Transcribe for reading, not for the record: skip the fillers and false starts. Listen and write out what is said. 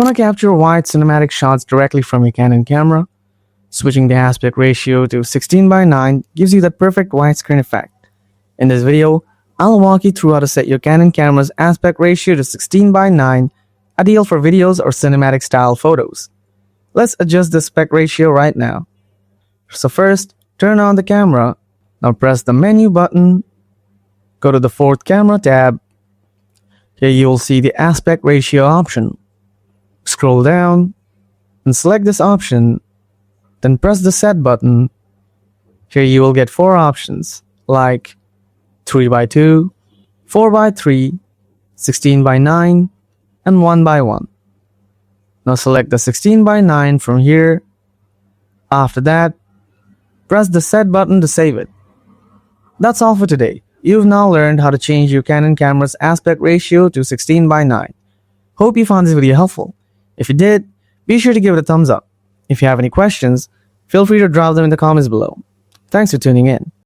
Want to capture wide cinematic shots directly from your Canon camera? Switching the aspect ratio to 16:9 gives you that perfect widescreen effect. In this video, I'll walk you through how to set your Canon camera's aspect ratio to 16:9, ideal for videos or cinematic style photos. Let's adjust the aspect ratio right now. So first, turn on the camera. Now press the menu button. Go to the fourth camera tab. Here you will see the aspect ratio option. Scroll down and select this option. Then press the set button. Here you will get 4 options like 3:2, 4:3, 16:9, and 1:1. Now select the 16:9 from here. After that, press the set button to save it. That's all for today. You've now learned how to change your Canon camera's aspect ratio to 16:9. Hope you found this video helpful. If you did, be sure to give it a thumbs up. If you have any questions, feel free to drop them in the comments below. Thanks for tuning in.